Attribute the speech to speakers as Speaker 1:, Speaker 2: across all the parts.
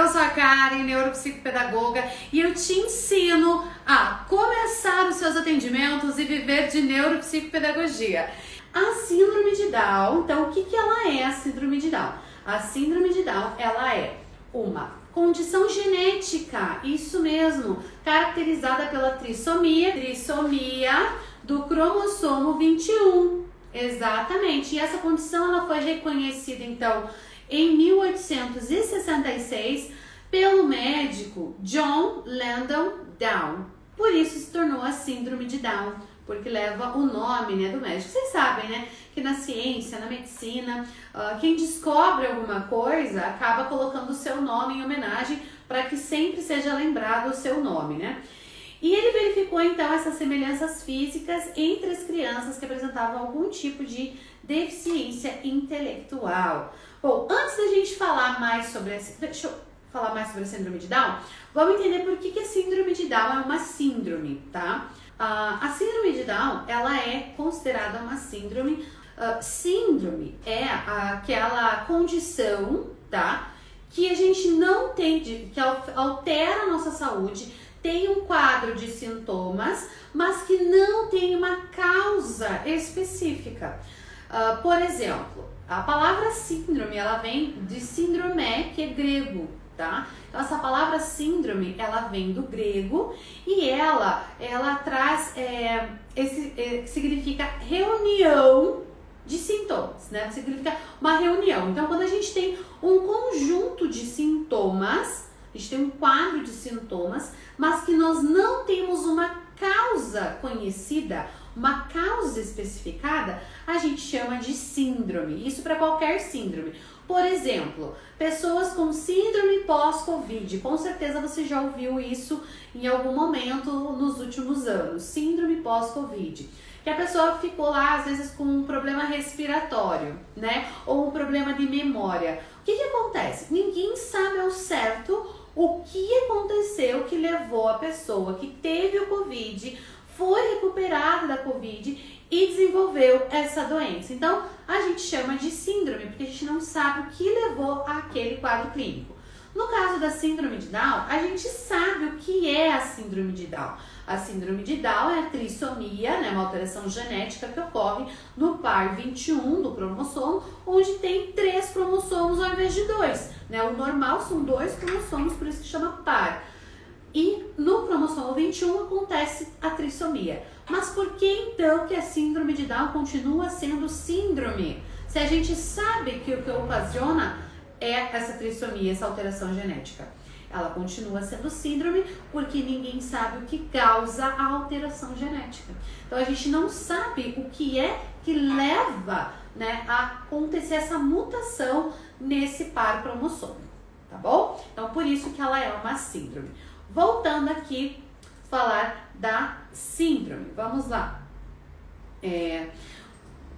Speaker 1: sou a Karen, neuropsicopedagoga, e eu te ensino a começar os seus atendimentos e viver de neuropsicopedagogia. A síndrome de Down, então o que ela é a síndrome de Down? A síndrome de Down, ela é uma condição genética, isso mesmo, caracterizada pela trissomia do cromossomo 21, exatamente. E essa condição ela foi reconhecida então em 1866 pelo médico John Langdon Down. Por isso se tornou a síndrome de Down, porque leva o nome, né, do médico. Vocês sabem, né, que na ciência, na medicina, quem descobre alguma coisa acaba colocando o seu nome em homenagem para que sempre seja lembrado o seu nome, né? E ele verificou então essas semelhanças físicas entre as crianças que apresentavam algum tipo de deficiência intelectual. Bom, antes da gente falar mais sobre a síndrome de Down, vamos entender por que a síndrome de Down é uma síndrome, tá? A síndrome de Down, ela é considerada uma síndrome. Síndrome é aquela condição, tá? Que a gente não tem, que altera a nossa saúde, tem um quadro de sintomas, mas que não tem uma causa específica. Por exemplo, a palavra síndrome, ela vem de síndrome, que é grego, tá? Então, essa palavra síndrome, ela vem do grego e ela traz, significa reunião de sintomas, né? Significa uma reunião. Então, quando a gente tem um conjunto de sintomas, a gente tem um quadro de sintomas, mas que nós não temos uma causa conhecida, uma causa especificada, a gente chama de síndrome. Isso para qualquer síndrome. Por exemplo, pessoas com síndrome pós-Covid, com certeza você já ouviu isso em algum momento nos últimos anos, síndrome pós-Covid. Que a pessoa ficou lá, às vezes, com um problema respiratório, né? Ou um problema de memória. O que acontece? Ninguém sabe ao certo o que aconteceu que levou a pessoa que teve o Covid, foi recuperada da Covid e desenvolveu essa doença. Então, a gente chama de síndrome, porque a gente não sabe o que levou àquele quadro clínico. No caso da síndrome de Down, a gente sabe o que é a síndrome de Down. A síndrome de Down é a trissomia, né, uma alteração genética que ocorre no par 21 do cromossomo, onde tem 3 cromossomos ao invés de 2. Né? O normal são 2 cromossomos, por isso que chama par. E no cromossomo 21 acontece a trissomia. Mas por que então que a síndrome de Down continua sendo síndrome? Se a gente sabe que o que ocasiona é essa trissomia, essa alteração genética. Ela continua sendo síndrome porque ninguém sabe o que causa a alteração genética. Então a gente não sabe o que é que leva, né, a acontecer essa mutação nesse par cromossômico, tá bom? Então por isso que ela é uma síndrome. Voltando aqui, falar da síndrome. Vamos lá.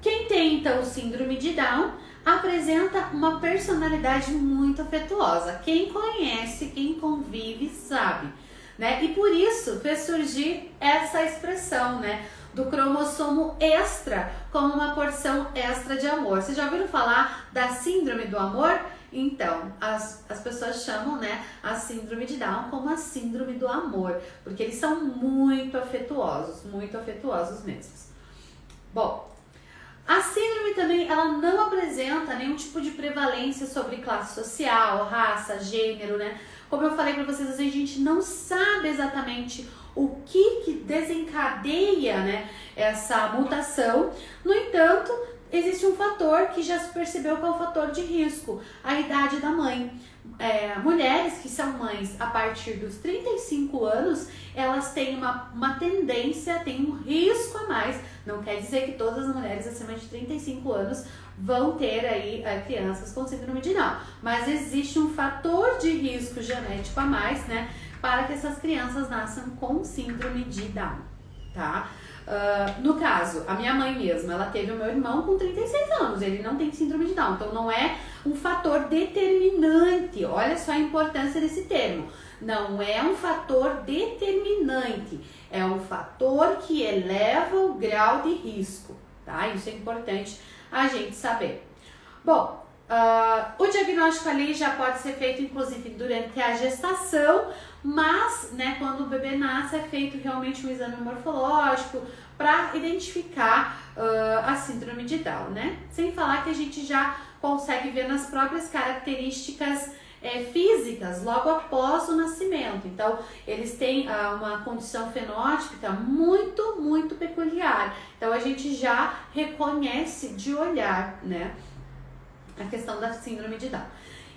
Speaker 1: Quem tem então síndrome de Down apresenta uma personalidade muito afetuosa. Quem conhece, quem convive, sabe, né? E por isso fez surgir essa expressão, né, do cromossomo extra como uma porção extra de amor. Vocês já ouviram falar da síndrome do amor? Então, as pessoas chamam, né, a síndrome de Down como a síndrome do amor, porque eles são muito afetuosos mesmo. Bom, a síndrome também, ela não apresenta nenhum tipo de prevalência sobre classe social, raça, gênero, né? Como eu falei para vocês, a gente não sabe exatamente o que desencadeia, né, essa mutação. No entanto, existe um fator que já se percebeu que é o fator de risco, a idade da mãe. Mulheres que são mães a partir dos 35 anos, elas têm uma tendência, têm um risco a mais. Não quer dizer que todas as mulheres acima de 35 anos vão ter aí crianças com síndrome de Down, mas existe um fator de risco genético a mais, né, para que essas crianças nasçam com síndrome de Down, tá? No caso, a minha mãe mesmo, ela teve o meu irmão com 36 anos, ele não tem síndrome de Down, então não é um fator determinante. Olha só a importância desse termo. Não é um fator determinante, é um fator que eleva o grau de risco, tá? Isso é importante a gente saber. Bom, O diagnóstico ali já pode ser feito, inclusive, durante a gestação, mas, né, quando o bebê nasce, é feito realmente um exame morfológico para identificar a síndrome de Down, né? Sem falar que a gente já consegue ver nas próprias características físicas logo após o nascimento. Então, eles têm uma condição fenótipica muito, muito peculiar. Então, a gente já reconhece de olhar, né, a questão da síndrome de Down.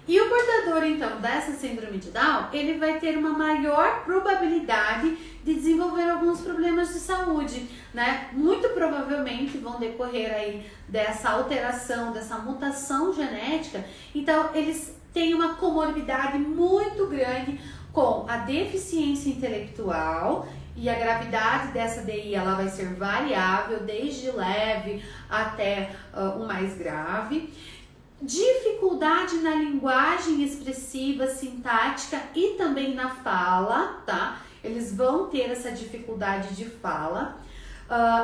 Speaker 1: E o portador, então, dessa síndrome de Down, ele vai ter uma maior probabilidade de desenvolver alguns problemas de saúde, né? Muito provavelmente vão decorrer aí dessa alteração, dessa mutação genética. Então, eles têm uma comorbidade muito grande com a deficiência intelectual, e a gravidade dessa DI ela vai ser variável, desde leve até o mais grave. Dificuldade na linguagem expressiva, sintática e também na fala, tá? Eles vão ter essa dificuldade de fala.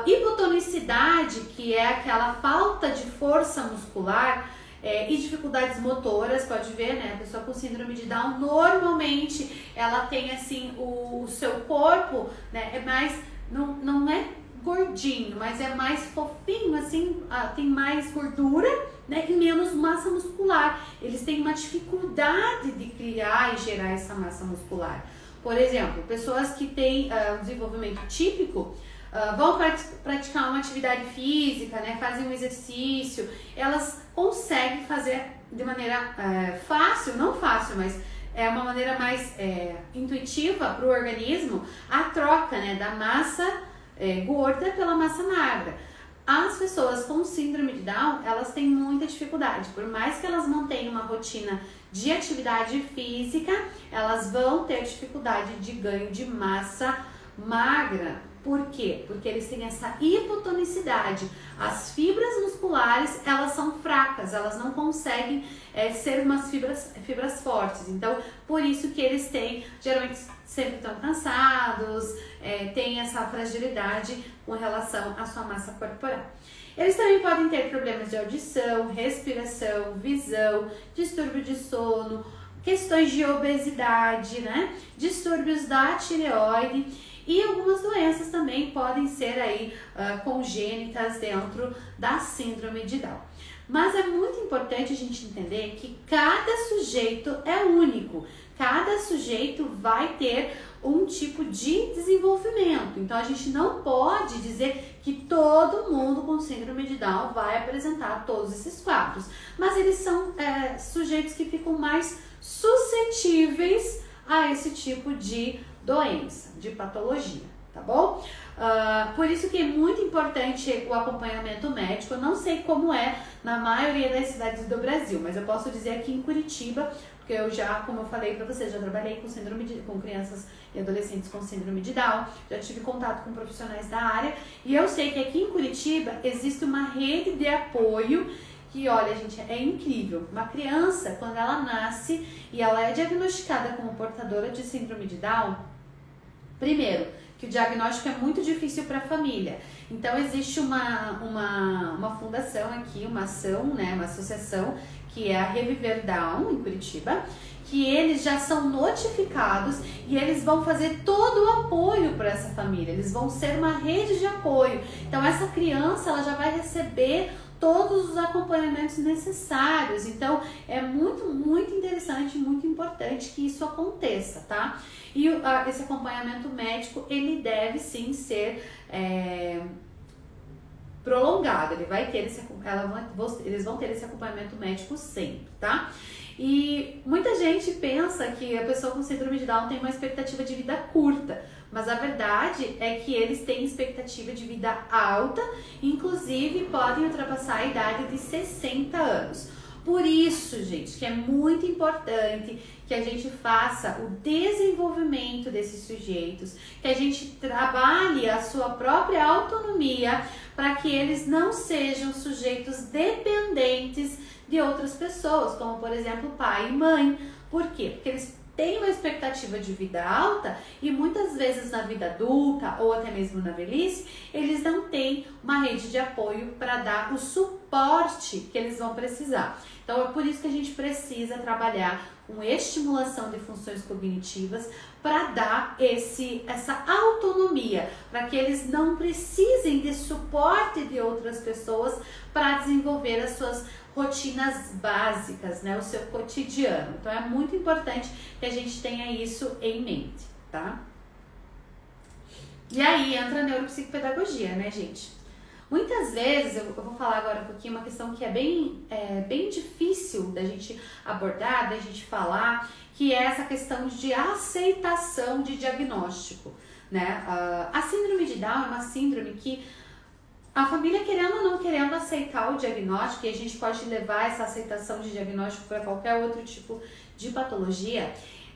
Speaker 1: Hipotonicidade, que é aquela falta de força muscular, e dificuldades motoras, pode ver, né? A pessoa com síndrome de Down, normalmente ela tem assim, o seu corpo, né? É mais, não é gordinho, mas é mais fofinho, assim, tem mais gordura, né, e menos massa muscular. Eles têm uma dificuldade de criar e gerar essa massa muscular. Por exemplo, pessoas que têm um desenvolvimento típico vão praticar uma atividade física, né, fazem um exercício, elas conseguem fazer de maneira fácil, não fácil, mas é uma maneira mais intuitiva para o organismo, a troca, né, da massa gorda pela massa magra. As pessoas com síndrome de Down, elas têm muita dificuldade. Por mais que elas mantenham uma rotina de atividade física, elas vão ter dificuldade de ganho de massa magra. Por quê? Porque eles têm essa hipotonicidade. As fibras musculares, elas são fracas, elas não conseguem ser umas fibras fortes. Então, por isso que eles têm, geralmente sempre estão cansados, têm essa fragilidade com relação à sua massa corporal. Eles também podem ter problemas de audição, respiração, visão, distúrbio de sono, questões de obesidade, né? Distúrbios da tireoide. E algumas doenças também podem ser aí congênitas dentro da síndrome de Down. Mas é muito importante a gente entender que cada sujeito é único. Cada sujeito vai ter um tipo de desenvolvimento. Então a gente não pode dizer que todo mundo com síndrome de Down vai apresentar todos esses quadros. Mas eles são sujeitos que ficam mais suscetíveis a esse tipo de doença, de patologia, tá bom? Por isso que é muito importante o acompanhamento médico. Eu não sei como é na maioria das cidades do Brasil, mas eu posso dizer aqui em Curitiba, porque eu já, como eu falei pra vocês, já trabalhei com crianças e adolescentes com síndrome de Down, já tive contato com profissionais da área, e eu sei que aqui em Curitiba existe uma rede de apoio que, olha, gente, é incrível. Uma criança, quando ela nasce e ela é diagnosticada como portadora de síndrome de Down, primeiro, que o diagnóstico é muito difícil para a família. Então, existe uma fundação aqui, uma ação, né, uma associação, que é a Reviver Down, em Curitiba, que eles já são notificados e eles vão fazer todo o apoio para essa família. Eles vão ser uma rede de apoio. Então, essa criança, ela já vai receber todos os acompanhamentos necessários. Então, é muito, muito interessante, muito importante que isso aconteça, tá? E esse acompanhamento médico, ele deve sim ser prolongado. Ele vai ter eles vão ter esse acompanhamento médico sempre, tá? E muita gente pensa que a pessoa com síndrome de Down tem uma expectativa de vida curta, mas a verdade é que eles têm expectativa de vida alta, inclusive podem ultrapassar a idade de 60 anos. Por isso, gente, que é muito importante que a gente faça o desenvolvimento desses sujeitos, que a gente trabalhe a sua própria autonomia para que eles não sejam sujeitos dependentes de outras pessoas, como por exemplo pai e mãe. Por quê? Porque eles têm uma expectativa expectativa de vida alta e muitas vezes na vida adulta ou até mesmo na velhice, eles não têm uma rede de apoio para dar o suporte que eles vão precisar. Então é por isso que a gente precisa trabalhar com estimulação de funções cognitivas para dar essa autonomia, para que eles não precisem de suporte de outras pessoas para desenvolver as suas rotinas básicas, né, o seu cotidiano. Então é muito importante que a gente tenha isso em mente, tá? E aí entra a neuropsicopedagogia, né, gente? Muitas vezes, eu vou falar agora um pouquinho, uma questão que é bem difícil da gente abordar, da gente falar, que é essa questão de aceitação de diagnóstico, né? A síndrome de Down é uma síndrome que a família, querendo ou não querendo aceitar o diagnóstico, e a gente pode levar essa aceitação de diagnóstico para qualquer outro tipo de patologia,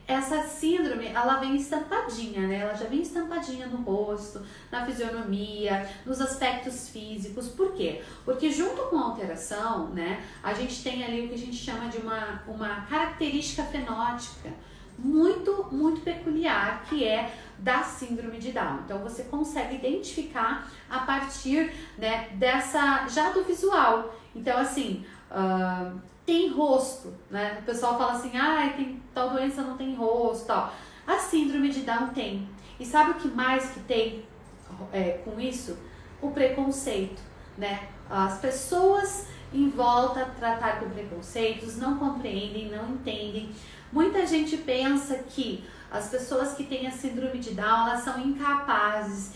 Speaker 1: essa síndrome, ela vem estampadinha, né? Ela já vem estampadinha no rosto, na fisionomia, nos aspectos físicos. Por quê? Porque junto com a alteração, né, a gente tem ali o que a gente chama de uma característica fenótica muito peculiar, que é da síndrome de Down. Então você consegue identificar a partir, né, já do visual. Então assim, tem rosto, né? O pessoal fala assim, tem tal doença, não tem rosto, tal. A síndrome de Down tem. E sabe o que mais que tem com isso? O preconceito, né? As pessoas em volta tratar com preconceitos, não compreendem, não entendem. Muita gente pensa que as pessoas que têm a síndrome de Down, elas são incapazes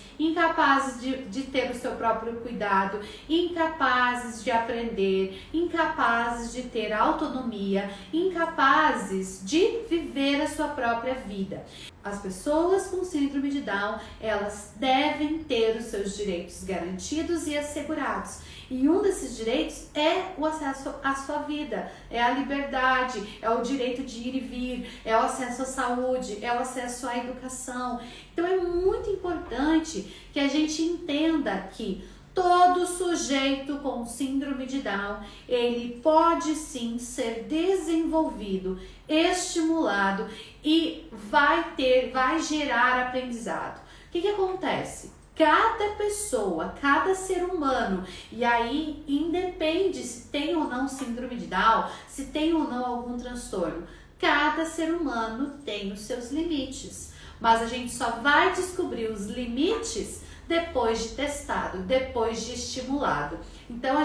Speaker 1: de ter o seu próprio cuidado, incapazes de aprender, incapazes de ter autonomia, incapazes de viver a sua própria vida. As pessoas com síndrome de Down, elas devem ter os seus direitos garantidos e assegurados. E um desses direitos é o acesso à sua vida, é a liberdade, é o direito de ir e vir, é o acesso à saúde, é o acesso à educação. Então é muito importante que a gente entenda que todo sujeito com síndrome de Down, ele pode sim ser desenvolvido, estimulado e vai gerar aprendizado. O que acontece? Cada pessoa, cada ser humano, e aí independe se tem ou não síndrome de Down, se tem ou não algum transtorno, cada ser humano tem os seus limites, mas a gente só vai descobrir os limites depois de testado, depois de estimulado. Então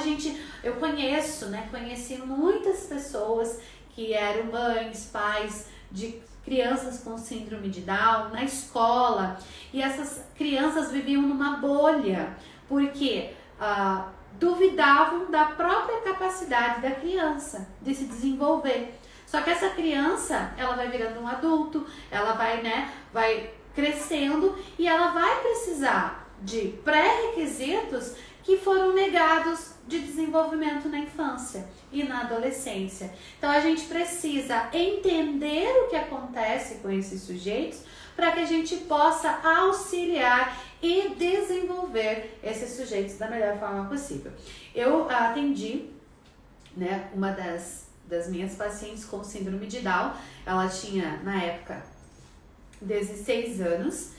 Speaker 1: eu conheci muitas pessoas que eram mães, pais de crianças com síndrome de Down na escola, e essas crianças viviam numa bolha, porque duvidavam da própria capacidade da criança de se desenvolver. Só que essa criança, ela vai virando um adulto, ela vai crescendo e ela vai precisar de pré-requisitos que foram negados de desenvolvimento na infância e na adolescência. Então a gente precisa entender o que acontece com esses sujeitos para que a gente possa auxiliar e desenvolver esses sujeitos da melhor forma possível. Eu atendi, né, uma das minhas pacientes com síndrome de Down. Ela tinha, na época, 16 anos,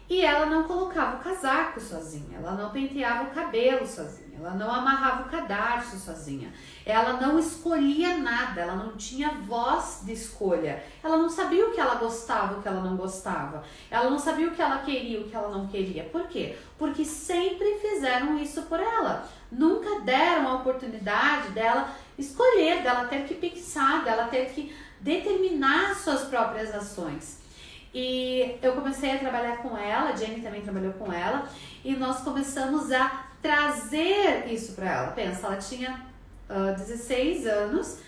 Speaker 1: e ela não colocava o casaco sozinha, ela não penteava o cabelo sozinha, ela não amarrava o cadarço sozinha, ela não escolhia nada, ela não tinha voz de escolha, ela não sabia o que ela gostava, o que ela não gostava, ela não sabia o que ela queria, o que ela não queria. Por quê? Porque sempre fizeram isso por ela, nunca deram a oportunidade dela escolher, dela ter que pensar, dela ter que determinar suas próprias ações. E eu comecei a trabalhar com ela, a Jenny também trabalhou com ela, e nós começamos a trazer isso para ela. Pensa, ela tinha 16 anos,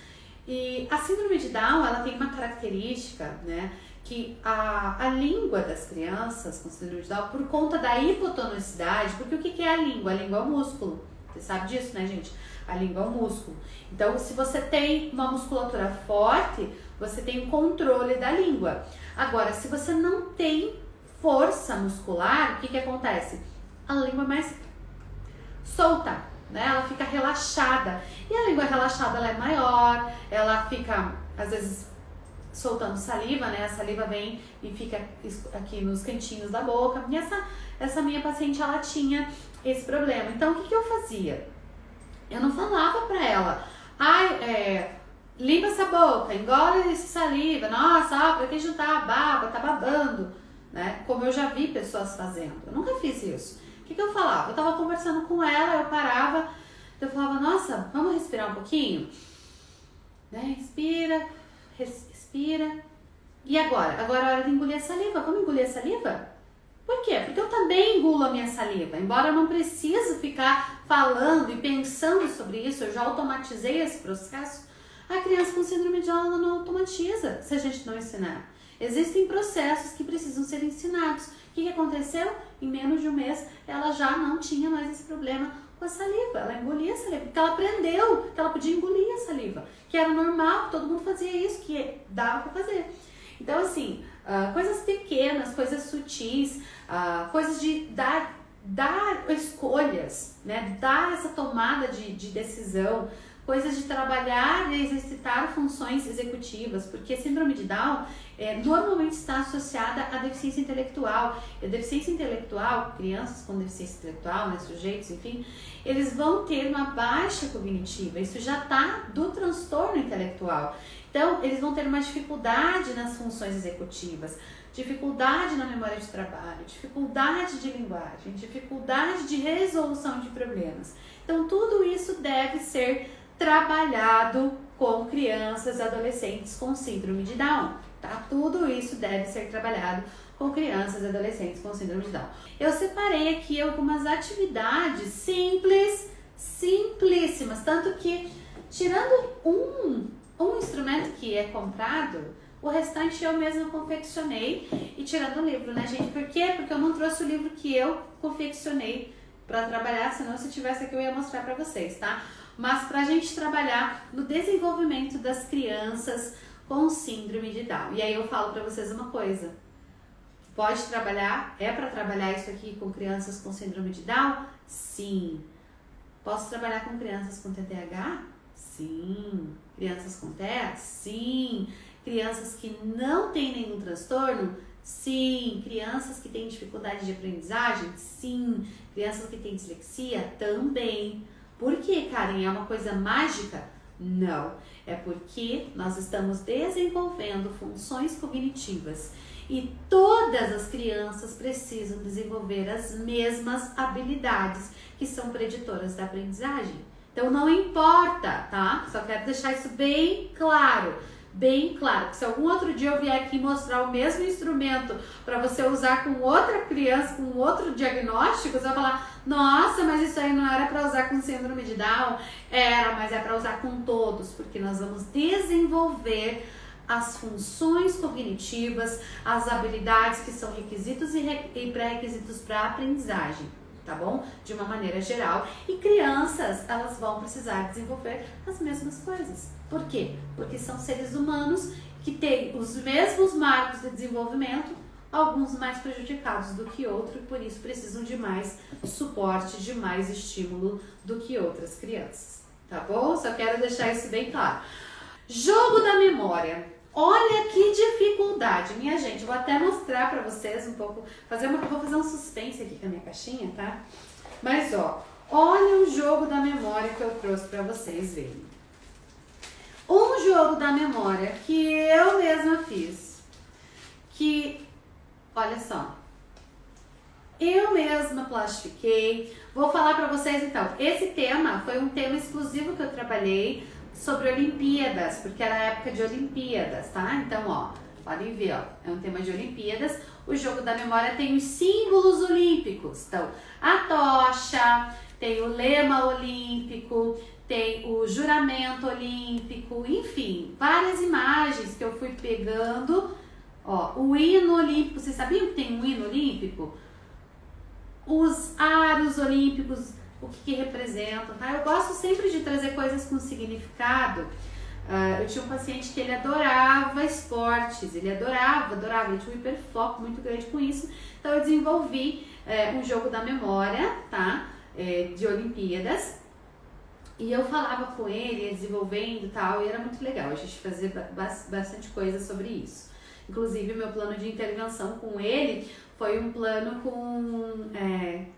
Speaker 1: e a síndrome de Down, ela tem uma característica, né, que a língua das crianças com síndrome de Down, por conta da hipotonicidade, porque o que é a língua? A língua é o músculo, você sabe disso, né, gente? A língua é o músculo. Então, se você tem uma musculatura forte, você tem o controle da língua. Agora, se você não tem força muscular, o que acontece? A língua é mais solta, né? Ela fica relaxada. E a língua relaxada, ela é maior, ela fica, às vezes, soltando saliva, né? A saliva vem e fica aqui nos cantinhos da boca. E essa minha paciente, ela tinha esse problema. Então, o que eu fazia? Eu não falava pra ela, limpa essa boca, engole essa saliva, nossa, pra que juntar baba, tá babando, né? Como eu já vi pessoas fazendo. Eu nunca fiz isso. O que eu falava? Eu tava conversando com ela, eu parava, eu falava, nossa, vamos respirar um pouquinho? Né? Respira. E agora? Agora é hora de engolir a saliva. Vamos engolir a saliva? Por quê? Porque eu também engulo a minha saliva. Embora eu não precise ficar falando e pensando sobre isso, eu já automatizei esse processo. A criança com síndrome de Down não automatiza se a gente não ensinar. Existem processos que precisam ser ensinados. O que aconteceu? Em menos de um mês, ela já não tinha mais esse problema com a saliva. Ela engolia a saliva, porque ela aprendeu que ela podia engolir a saliva, que era normal, todo mundo fazia isso, que dava para fazer. Então, assim, coisas pequenas, coisas sutis, coisas de dar escolhas, né? Dar essa tomada de decisão, coisas de trabalhar e exercitar funções executivas, porque síndrome de Down normalmente está associada à deficiência intelectual. E a deficiência intelectual, crianças com deficiência intelectual, né, sujeitos, enfim, eles vão ter uma baixa cognitiva. Isso já está do transtorno intelectual. Então, eles vão ter uma dificuldade nas funções executivas, dificuldade na memória de trabalho, dificuldade de linguagem, dificuldade de resolução de problemas. Então, tudo isso deve ser trabalhado com crianças e adolescentes com síndrome de Down, tá? Tudo isso deve ser trabalhado com crianças e adolescentes com síndrome de Down. Eu separei aqui algumas atividades simplíssimas, tanto que, tirando um instrumento que é comprado, o restante eu mesma confeccionei, e tirando o livro, né, gente? Por quê? Porque eu não trouxe o livro que eu confeccionei para trabalhar, senão se tivesse aqui eu ia mostrar para vocês, tá? Mas para a gente trabalhar no desenvolvimento das crianças com síndrome de Down. E aí eu falo para vocês uma coisa, pode trabalhar, para trabalhar isso aqui com crianças com síndrome de Down? Sim. Posso trabalhar com crianças com TDAH? Sim. Crianças com TEA? Sim. Crianças que não têm nenhum transtorno? Sim. Crianças que têm dificuldade de aprendizagem? Sim. Crianças que têm dislexia? Também. Por que, Karen? É uma coisa mágica? Não. É porque nós estamos desenvolvendo funções cognitivas e todas as crianças precisam desenvolver as mesmas habilidades que são preditoras da aprendizagem. Então não importa, tá? Só quero deixar isso bem claro. Bem claro, que se algum outro dia eu vier aqui mostrar o mesmo instrumento para você usar com outra criança, com outro diagnóstico, você vai falar, nossa, mas isso aí não era para usar com síndrome de Down? Era, mas é para usar com todos, porque nós vamos desenvolver as funções cognitivas, as habilidades que são requisitos e pré-requisitos para a aprendizagem, tá bom? De uma maneira geral. E crianças, elas vão precisar desenvolver as mesmas coisas. Por quê? Porque são seres humanos que têm os mesmos marcos de desenvolvimento, alguns mais prejudicados do que outros, e por isso precisam de mais suporte, de mais estímulo do que outras crianças, tá bom? Só quero deixar isso bem claro. Jogo da memória. Olha que dificuldade, minha gente. Vou até mostrar pra vocês um pouco, vou fazer um suspense aqui com a minha caixinha, tá? Mas olha o jogo da memória que eu trouxe pra vocês verem. Um jogo da memória que eu mesma fiz, que, olha só, eu mesma plastifiquei. Vou falar pra vocês então, esse tema foi um tema exclusivo que eu trabalhei sobre Olimpíadas, porque era época de Olimpíadas, tá? Então, podem ver, é um tema de Olimpíadas. O jogo da memória tem os símbolos olímpicos, então, a tocha, tem o lema olímpico, tem o juramento olímpico, enfim, várias imagens que eu fui pegando. O hino olímpico, vocês sabiam que tem um hino olímpico? Os aros olímpicos, o que representam, tá? Eu gosto sempre de trazer coisas com significado. Eu tinha um paciente que ele adorava esportes, ele adorava, ele tinha um hiperfoco muito grande com isso, então eu desenvolvi um jogo da memória, tá? De Olimpíadas. E eu falava com ele, desenvolvendo e tal, e era muito legal. A gente fazia bastante coisa sobre isso. Inclusive, o meu plano de intervenção com ele foi um plano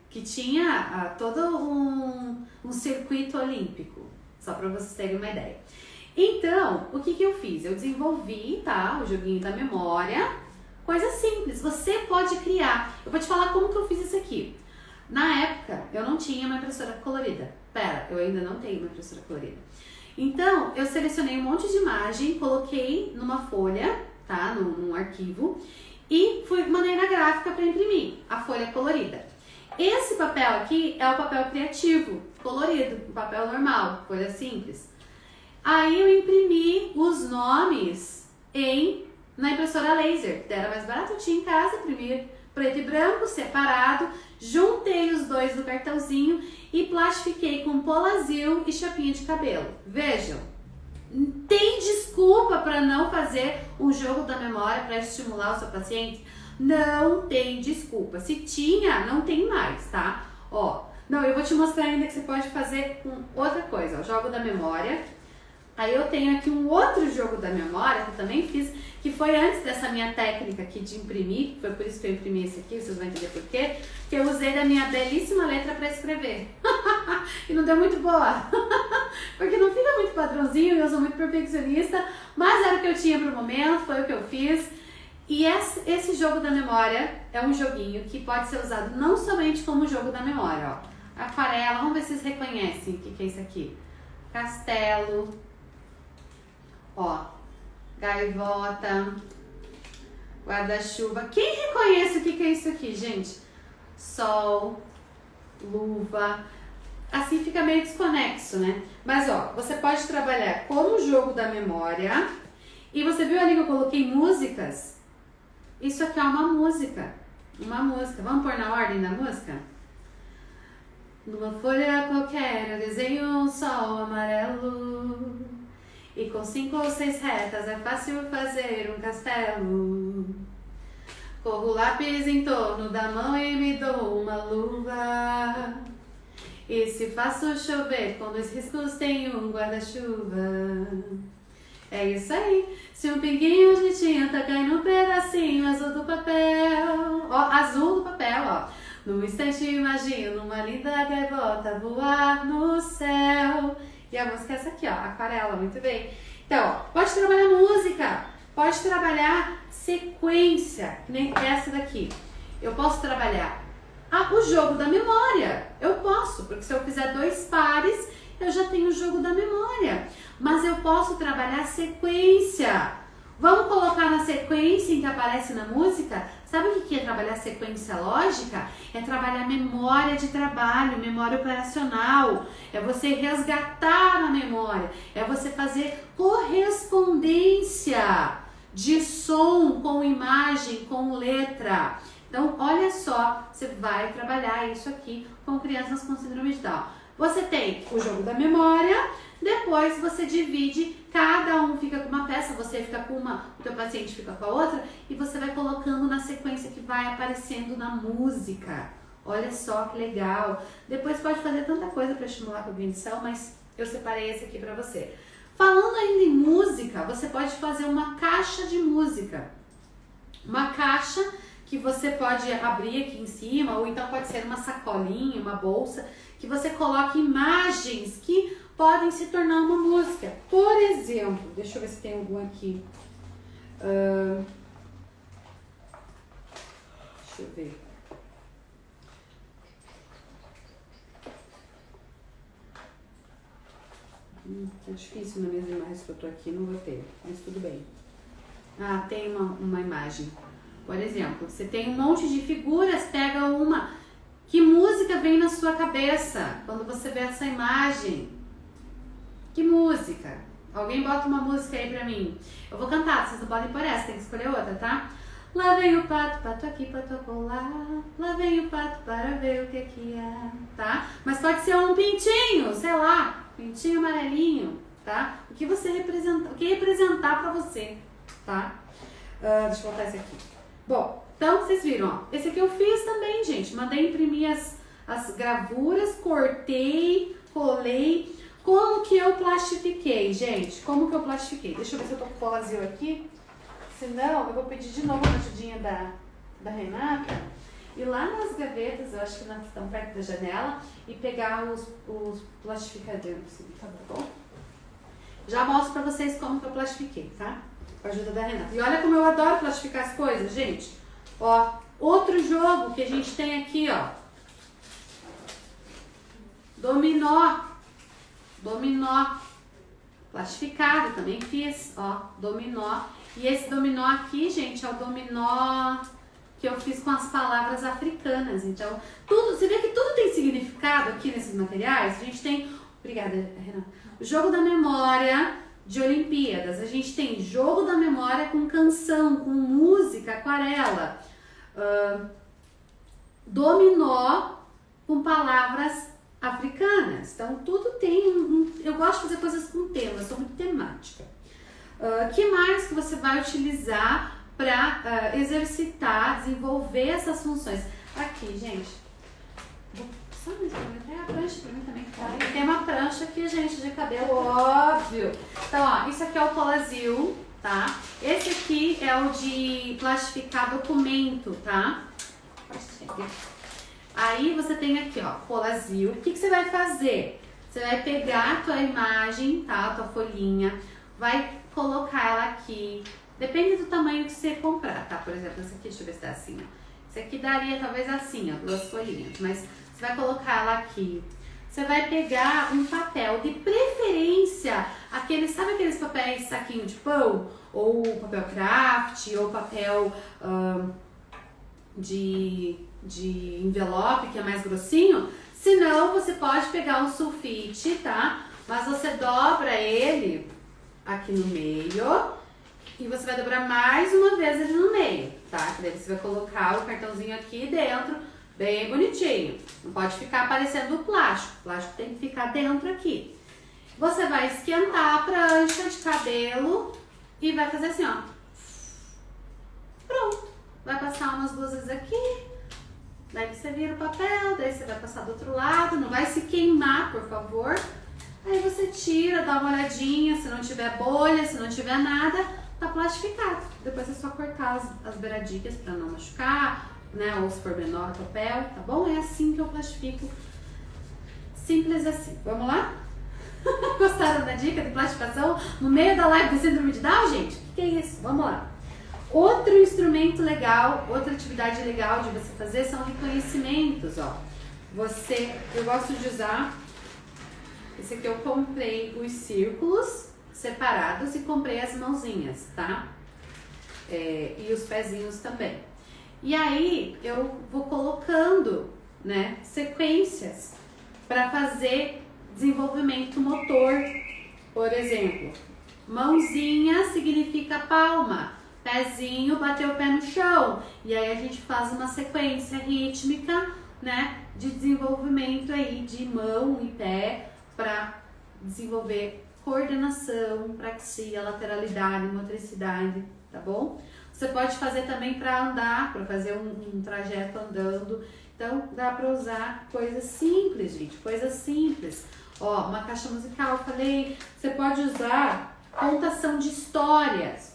Speaker 1: que tinha todo um circuito olímpico, só para vocês terem uma ideia. Então, o que eu fiz? Eu desenvolvi, tá, o joguinho da memória, coisa simples, você pode criar. Eu vou te falar como que eu fiz isso aqui. Na época, eu não tinha uma impressora colorida. Pera, eu ainda não tenho uma impressora colorida. Então, eu selecionei um monte de imagem, coloquei numa folha, tá, num arquivo, e fui de maneira gráfica para imprimir a folha colorida. Esse papel aqui é o papel criativo, colorido, um papel normal, folha simples. Aí eu imprimi os nomes na impressora laser, que era mais barato, eu tinha em casa, imprimi preto e branco, separado, juntei os dois no cartãozinho e plastifiquei com polazil e chapinha de cabelo. Vejam, tem desculpa para não fazer um jogo da memória para estimular o seu paciente? Não tem desculpa. Se tinha, não tem mais, tá? Ó, não, eu vou te mostrar ainda que você pode fazer com outra coisa, ó, jogo da memória. Aí eu tenho aqui um outro jogo da memória que eu também fiz, que foi antes dessa minha técnica aqui de imprimir, foi por isso que eu imprimi esse aqui, vocês vão entender por quê, que eu usei da minha belíssima letra para escrever. E não deu muito boa, porque não fica muito padrãozinho, eu sou muito perfeccionista, mas era o que eu tinha pro momento, foi o que eu fiz. E esse jogo da memória é um joguinho que pode ser usado não somente como jogo da memória, ó. Aquarela, vamos ver se vocês reconhecem o que é isso aqui. Castelo, ó, gaivota, guarda-chuva. Quem reconhece o que é isso aqui, gente? Sol, luva. Assim fica meio desconexo, né? Mas, ó, você pode trabalhar como jogo da memória. E você viu ali que eu coloquei músicas? Isso aqui é uma música. Uma música. Vamos pôr na ordem da música? Numa folha qualquer eu desenho um sol amarelo. E com 5 ou 6 retas é fácil fazer um castelo. Corro o lápis em torno da mão e me dou uma luva. E se faço chover com 2 riscos tenho um guarda-chuva. É isso aí. Se um pinguinho de tinta cai no pedacinho azul do papel. Ó, azul do papel, ó. Num instante imagino uma linda gaivota voar no céu. E a música é essa aqui, ó, aquarela, muito bem. Então, ó, pode trabalhar música, pode trabalhar sequência, que nem essa daqui. Eu posso trabalhar o jogo da memória. Eu posso, porque se eu fizer 2 pares, eu já tenho o jogo da memória. Mas eu posso trabalhar sequência. Vamos colocar na sequência em que aparece na música? Sabe o que é trabalhar sequência lógica? É trabalhar memória de trabalho, memória operacional. É você resgatar a memória. É você fazer correspondência de som com imagem, com letra. Então, olha só, você vai trabalhar isso aqui com crianças com síndrome de Down. Você tem o jogo da memória, depois você divide, cada um fica com uma peça, você fica com uma, o teu paciente fica com a outra, e você vai colocando na sequência que vai aparecendo na música. Olha só que legal. Depois pode fazer tanta coisa para estimular a cognição, mas eu separei esse aqui para você. Falando ainda em música, você pode fazer uma caixa de música. Uma caixa que você pode abrir aqui em cima, ou então pode ser uma sacolinha, uma bolsa, que você coloque imagens que podem se tornar uma música. Por exemplo, deixa eu ver se tem algum aqui. Deixa eu ver. Tá difícil nas minhas imagens que eu tô aqui, não vou ter, mas tudo bem. Ah, tem uma imagem. Por exemplo, você tem um monte de figuras, pega uma. Que música vem na sua cabeça quando você vê essa imagem? Que música? Alguém bota uma música aí pra mim. Eu vou cantar, vocês não podem pôr essa, tem que escolher outra, tá? Lá vem o pato, pato aqui, pato acolá. Lá vem o pato para ver o que é, tá? Mas pode ser um pintinho, sei lá, pintinho amarelinho, tá? O que você representa, o que representar pra você, tá? Deixa eu botar esse aqui. Bom, então vocês viram, ó. Esse aqui eu fiz também, gente. Mandei imprimir as gravuras, cortei, colei, Como que eu plastifiquei, gente? Como que eu plastifiquei? Deixa eu ver se eu tô com o Polazil aqui. Senão, eu vou pedir de novo a ajudinha da Renata. Ir lá nas gavetas, eu acho que estão perto da janela, e pegar os plastificadores, tá bom? Já mostro pra vocês como que eu plastifiquei, tá? Com a ajuda da Renata. E olha como eu adoro plastificar as coisas, gente. Ó, outro jogo que a gente tem aqui, ó. Dominó. Dominó. Plastificado, também fiz, ó, dominó. E esse dominó aqui, gente, é o dominó que eu fiz com as palavras africanas. Então, tudo, você vê que tudo tem significado aqui nesses materiais. A gente tem, obrigada, Renata, o jogo da memória de Olimpíadas. A gente tem jogo da memória com canção, com música, aquarela. Dominó com palavras africanas. Então, tudo tem eu gosto de fazer coisas com tema, eu sou muito temática. Que mais que você vai utilizar para exercitar, desenvolver essas funções? Aqui, gente. Só a prancha pra mim também. Tá? Tem uma prancha aqui, gente, de cabelo, óbvio. Então, ó, isso aqui é o Polazil, tá? Esse aqui é o de plastificar documento, tá? Aí você tem aqui, ó, Polazil. O que você vai fazer? Você vai pegar a tua imagem, tá? A tua folhinha, vai colocar ela aqui. Depende do tamanho que você comprar, tá? Por exemplo, esse aqui, deixa eu ver se tá assim, ó. Esse aqui daria talvez assim, ó, 2 folhinhas. Mas você vai colocar ela aqui. Você vai pegar um papel, de preferência, sabe aqueles papéis saquinho de pão? Ou papel craft, ou papel de envelope, que é mais grossinho. Se não, você pode pegar um sulfite, tá? Mas você dobra ele aqui no meio e você vai dobrar mais uma vez ele no meio, tá? Daí você vai colocar o cartãozinho aqui dentro, bem bonitinho. Não pode ficar aparecendo o plástico. O plástico tem que ficar dentro aqui. Você vai esquentar a prancha de cabelo e vai fazer assim, ó. Pronto. Vai passar umas luzes aqui. Daí você vira o papel, daí você vai passar do outro lado, não vai se queimar, por favor. Aí você tira, dá uma olhadinha, se não tiver bolha, se não tiver nada, tá plastificado. Depois é só cortar as beiradinhas pra não machucar, né, ou se for menor o papel, tá bom? É assim que eu plastifico, simples assim. Vamos lá? Gostaram da dica de plastificação no meio da live do síndrome de Down, gente? O que é isso? Vamos lá. Outro instrumento legal, outra atividade legal de você fazer são reconhecimentos, ó. Eu gosto de usar, esse aqui eu comprei os círculos separados e comprei as mãozinhas, tá? E os pezinhos também. E aí eu vou colocando, né, sequências para fazer desenvolvimento motor. Por exemplo, mãozinha significa palma. Pezinho, bater o pé no chão. E aí a gente faz uma sequência rítmica, né, de desenvolvimento aí de mão e pé para desenvolver coordenação, praxia, lateralidade, motricidade, tá bom? Você pode fazer também para andar, para fazer um trajeto andando. Então dá para usar coisas simples, gente, coisas simples. Ó, uma caixa musical, eu falei, você pode usar contação de histórias,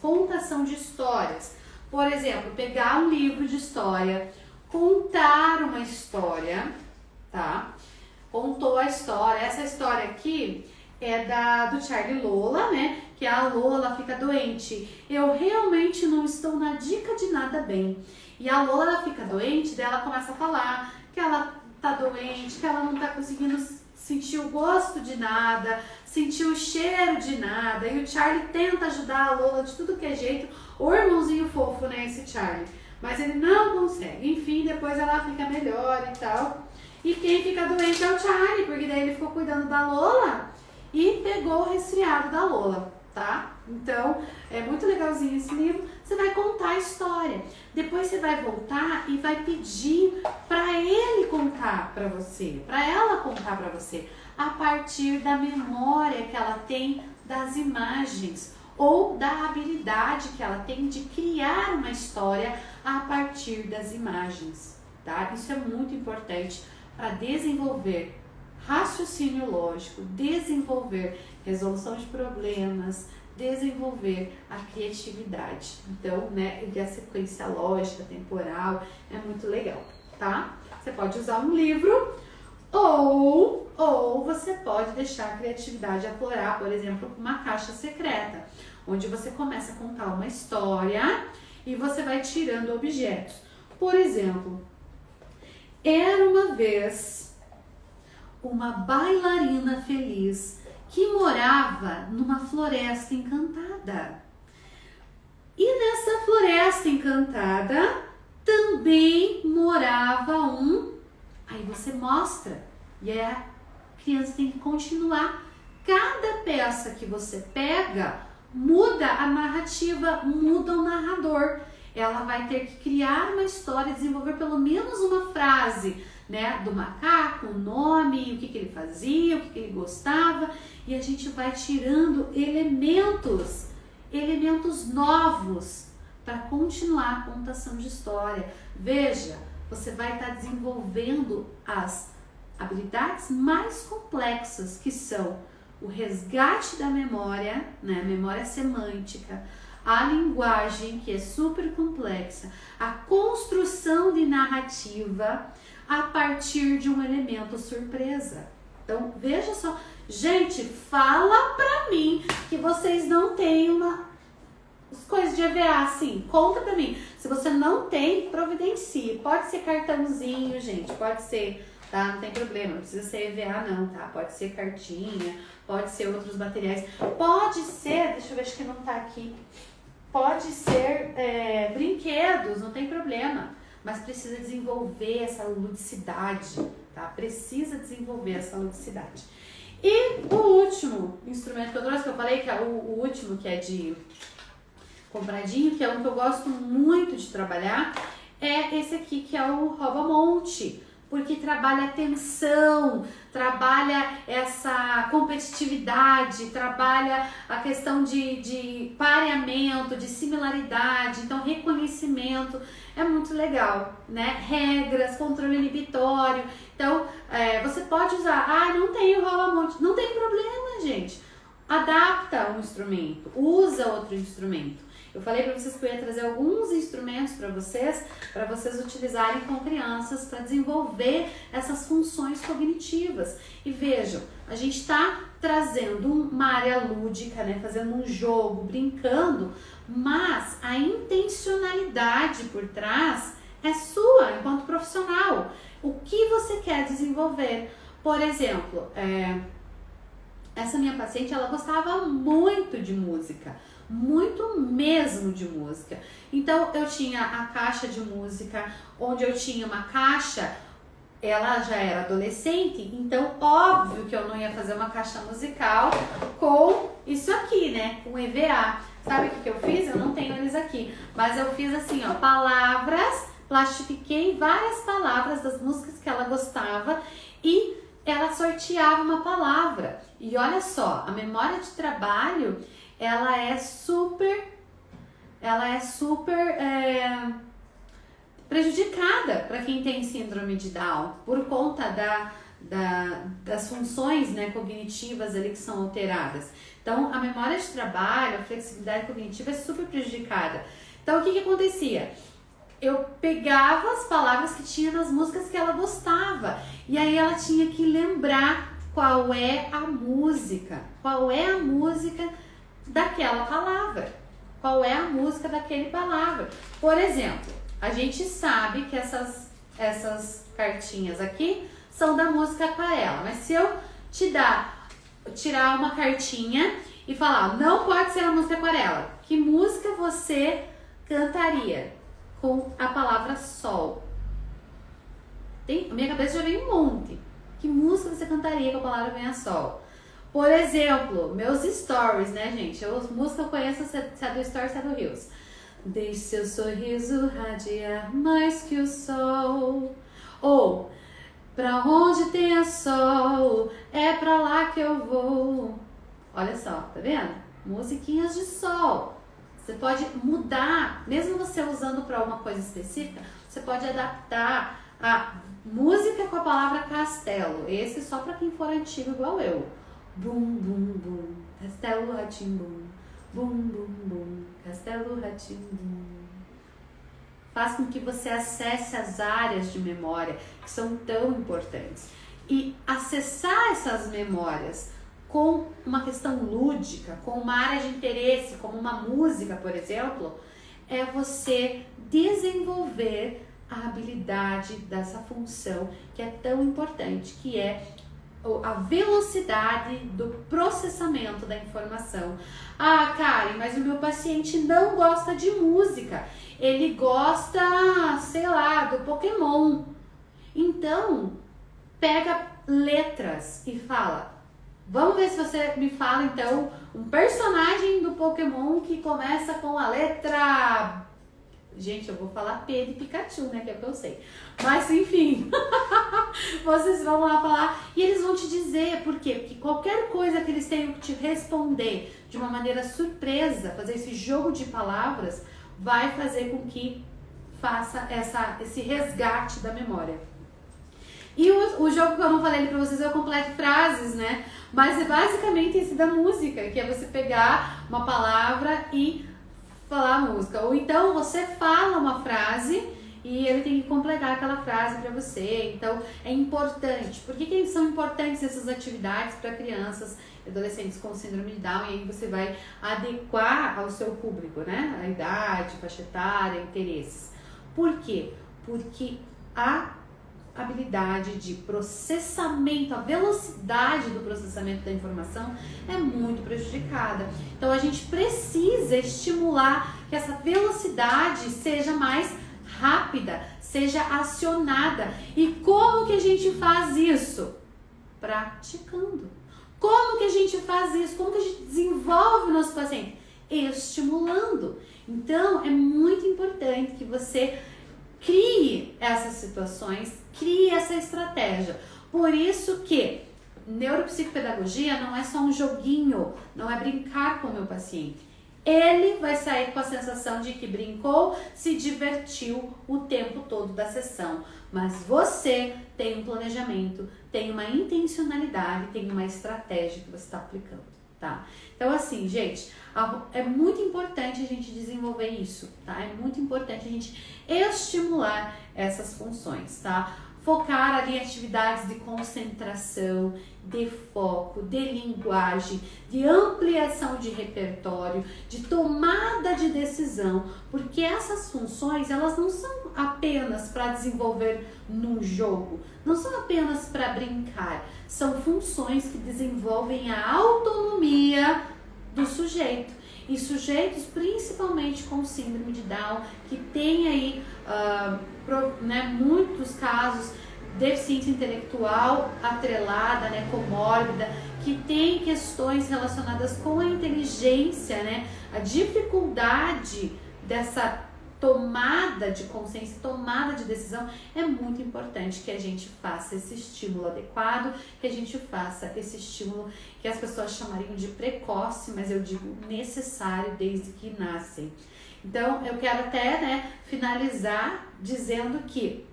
Speaker 1: Por exemplo, pegar um livro de história, contar uma história, tá? Contou a história, essa história aqui é do Charlie Lola, né? Que a Lola fica doente. Eu realmente não estou na dica de nada bem. E a Lola, ela fica doente, daí ela começa a falar que ela tá doente, que ela não tá conseguindo sentir o gosto de nada, sentir o cheiro de nada. E o Charlie tenta ajudar a Lola de tudo que é jeito. O irmãozinho fofo, né, esse Charlie. Mas ele não consegue. Enfim, depois ela fica melhor e tal. E quem fica doente é o Charlie, porque daí ele ficou cuidando da Lola e pegou o resfriado da Lola, tá? Então, é muito legalzinho esse livro. Você vai contar a história. Depois você vai voltar e vai pedir para ele contar para você, para ela contar para você, a partir da memória que ela tem das imagens ou da habilidade que ela tem de criar uma história a partir das imagens, tá? Isso é muito importante para desenvolver raciocínio lógico, desenvolver resolução de problemas, desenvolver a criatividade. Então, né, e a sequência lógica, temporal, é muito legal, tá? Você pode usar um livro ou você pode deixar a criatividade aflorar, por exemplo, com uma caixa secreta, onde você começa a contar uma história e você vai tirando objetos. Por exemplo, era uma vez uma bailarina feliz que morava numa floresta encantada. E nessa floresta encantada também morava um... Aí você mostra e aí a criança tem que continuar. Cada peça que você pega muda a narrativa, muda o narrador. Ela vai ter que criar uma história, desenvolver pelo menos uma frase, né, do macaco, o nome, o que ele fazia, o que ele gostava, e a gente vai tirando elementos novos para continuar a contação de história. Veja, você vai estar desenvolvendo as habilidades mais complexas, que são o resgate da memória, né, memória semântica, a linguagem, que é super complexa, a construção de narrativa a partir de um elemento surpresa. Então, veja só. Gente, fala pra mim que vocês não têm coisas de EVA, assim. Conta pra mim. Se você não tem, providencie. Pode ser cartãozinho, gente. Pode ser, tá? Não tem problema. Não precisa ser EVA, não, tá? Pode ser cartinha, pode ser outros materiais. Pode ser, deixa eu ver, acho que não tá aqui. Pode ser brinquedos, não tem problema. Mas precisa desenvolver essa ludicidade, tá? Precisa desenvolver essa ludicidade. E o último instrumento que eu trouxe, que eu falei que é o último, que é de compradinho, que é um que eu gosto muito de trabalhar, é esse aqui, que é o Rouba-Monte, porque trabalha a tensão, trabalha essa competitividade, trabalha a questão de pareamento, de similaridade, então reconhecimento, é muito legal, né? Regras, controle inibitório, então você pode usar, não tem o Rouba-Monte, não tem problema, gente, adapta um instrumento, usa outro instrumento. Eu falei para vocês que eu ia trazer alguns instrumentos para vocês utilizarem com crianças para desenvolver essas funções cognitivas. E vejam, a gente está trazendo uma área lúdica, né, fazendo um jogo, brincando, mas a intencionalidade por trás é sua enquanto profissional. O que você quer desenvolver? Por exemplo, essa minha paciente, ela gostava muito de música. Muito mesmo de música. Então eu tinha a caixa de música, onde eu tinha uma caixa, ela já era adolescente, então óbvio que eu não ia fazer uma caixa musical com isso aqui, né, com EVA. Sabe o que eu fiz? Eu não tenho eles aqui, mas eu fiz assim, ó, palavras, plastifiquei várias palavras das músicas que ela gostava e ela sorteava uma palavra. E olha só, a memória de trabalho, ela é super prejudicada para quem tem síndrome de Down, por conta das funções, né, cognitivas ali que são alteradas. Então, a memória de trabalho, a flexibilidade cognitiva é super prejudicada. Então, o que acontecia? Eu pegava as palavras que tinha nas músicas que ela gostava, e aí ela tinha que lembrar qual é a música daquela palavra, qual é a música daquele palavra. Por exemplo, a gente sabe que essas cartinhas aqui são da música Aquarela, mas se eu tirar uma cartinha e falar, não pode ser a música Aquarela, que música você cantaria com a palavra sol? Na minha cabeça já veio um monte. Que música você cantaria com a palavra venha sol? Por exemplo, meus stories, né, gente? Música eu conheço, se é do Stories, se é do Rios. Deixe seu sorriso radiar mais que o sol. Ou, pra onde tem sol, é pra lá que eu vou. Olha só, tá vendo? Musiquinhas de sol. Você pode mudar, mesmo você usando para uma coisa específica, você pode adaptar A música com a palavra castelo. Esse só pra quem for antigo igual eu. Bum, bum, bum, castelo rá-tim-bum. Bum, bum, bum, castelo rá-tim-bum. Faz com que você acesse as áreas de memória que são tão importantes. E acessar essas memórias com uma questão lúdica, com uma área de interesse, como uma música, por exemplo, é você desenvolver a habilidade dessa função que é tão importante, que é a velocidade do processamento da informação. Ah, Karen, mas o meu paciente não gosta de música, ele gosta, sei lá, do Pokémon. Então, pega letras e fala, vamos ver se você me fala então um personagem do Pokémon que começa com a letra... Gente, eu vou falar P de Pikachu, né, que é o que eu sei. Mas, enfim, vocês vão lá falar e eles vão te dizer. Por quê? Porque qualquer coisa que eles tenham que te responder de uma maneira surpresa, fazer esse jogo de palavras, vai fazer com que faça esse resgate da memória. E o jogo que eu não falei ali pra vocês é o completo frases, né? Mas é basicamente esse da música, que é você pegar uma palavra e falar a música. Ou então você fala uma frase e ele tem que completar aquela frase para você. Então é importante. Por que são importantes essas atividades para crianças e adolescentes com síndrome de Down? E aí você vai adequar ao seu público, né? A idade, faixa etária, interesses. Por quê? Porque a habilidade de processamento, a velocidade do processamento da informação é muito prejudicada. Então a gente precisa estimular que essa velocidade seja mais rápida, seja acionada. E como que a gente faz isso? Praticando. Como que a gente faz isso? Como que a gente desenvolve o nosso paciente? Estimulando. Então é muito importante que você crie essas situações, crie essa estratégia. Por isso que neuropsicopedagogia não é só um joguinho, não é brincar com o meu paciente. Ele vai sair com a sensação de que brincou, se divertiu o tempo todo da sessão. Mas você tem um planejamento, tem uma intencionalidade, tem uma estratégia que você está aplicando, tá? Então assim, gente, é muito importante a gente desenvolver isso, tá? É muito importante a gente estimular essas funções, tá? Focar ali em atividades de concentração, de foco, de linguagem, de ampliação de repertório, de tomada de decisão, porque essas funções, elas não são apenas para desenvolver num jogo, não são apenas para brincar, são funções que desenvolvem a autonomia do sujeito. E sujeitos principalmente com síndrome de Down, que tem aí muitos casos deficiência intelectual atrelada, né, comórbida, que tem questões relacionadas com a inteligência, né, a dificuldade dessa tomada de consciência, tomada de decisão. É muito importante que a gente faça esse estímulo adequado, que a gente faça esse estímulo que as pessoas chamariam de precoce, mas eu digo necessário desde que nascem. Então, eu quero até, finalizar dizendo que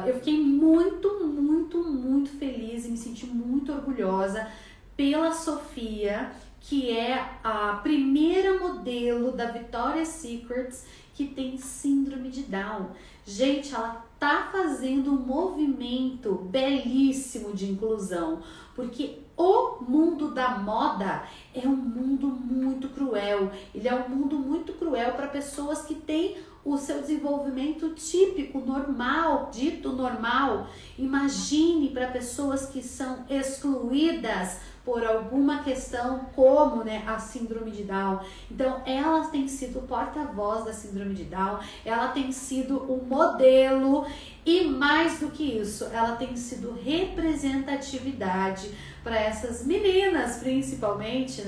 Speaker 1: eu fiquei muito feliz e me senti muito orgulhosa pela Sofia, que é a primeira modelo da Victoria's Secrets que tem síndrome de Down. Gente, ela tá fazendo um movimento belíssimo de inclusão, porque o mundo da moda é um mundo muito cruel. Ele é um mundo muito cruel para pessoas que têm o seu desenvolvimento típico, normal, dito normal. Imagine para pessoas que são excluídas por alguma questão como, a síndrome de Down. Então, ela tem sido porta-voz da síndrome de Down, ela tem sido um modelo e, mais do que isso, ela tem sido representatividade para essas meninas, principalmente,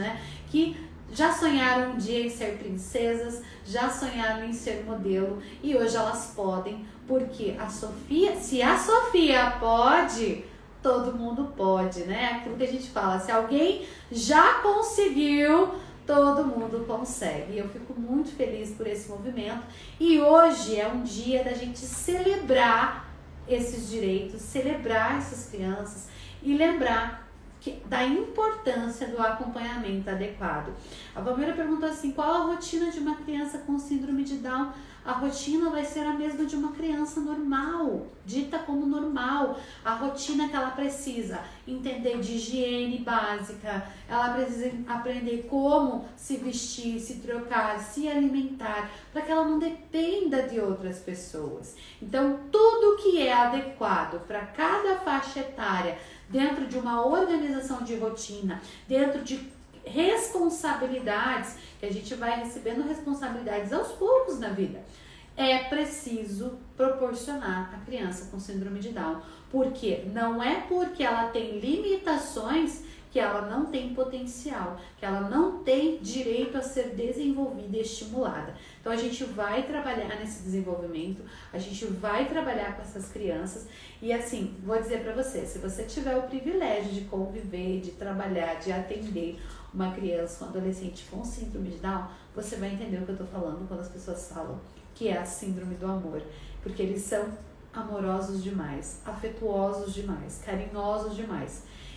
Speaker 1: que já sonharam um dia em ser princesas, já sonharam em ser modelo e hoje elas podem, porque a Sofia, se a Sofia pode, todo mundo pode, Aquilo que a gente fala, se alguém já conseguiu, todo mundo consegue. E eu fico muito feliz por esse movimento. E hoje é um dia da gente celebrar esses direitos, celebrar essas crianças e lembrar da importância do acompanhamento adequado. A Palmeira perguntou assim, qual a rotina de uma criança com síndrome de Down? A rotina vai ser a mesma de uma criança normal, dita como normal. A rotina que ela precisa entender de higiene básica, ela precisa aprender como se vestir, se trocar, se alimentar, para que ela não dependa de outras pessoas. Então, tudo que é adequado para cada faixa etária, dentro de uma organização de rotina, dentro de responsabilidades, que a gente vai recebendo responsabilidades aos poucos na vida, é preciso proporcionar à criança com síndrome de Down. Porque não é porque ela tem limitações que ela não tem potencial, que ela não tem direito a ser desenvolvida e estimulada. Então a gente vai trabalhar nesse desenvolvimento, a gente vai trabalhar com essas crianças e assim, vou dizer para você, se você tiver o privilégio de conviver, de trabalhar, de atender uma criança, um adolescente com síndrome de Down, você vai entender o que eu tô falando quando as pessoas falam que é a síndrome do amor, porque eles são amorosos demais, afetuosos demais, carinhosos demais.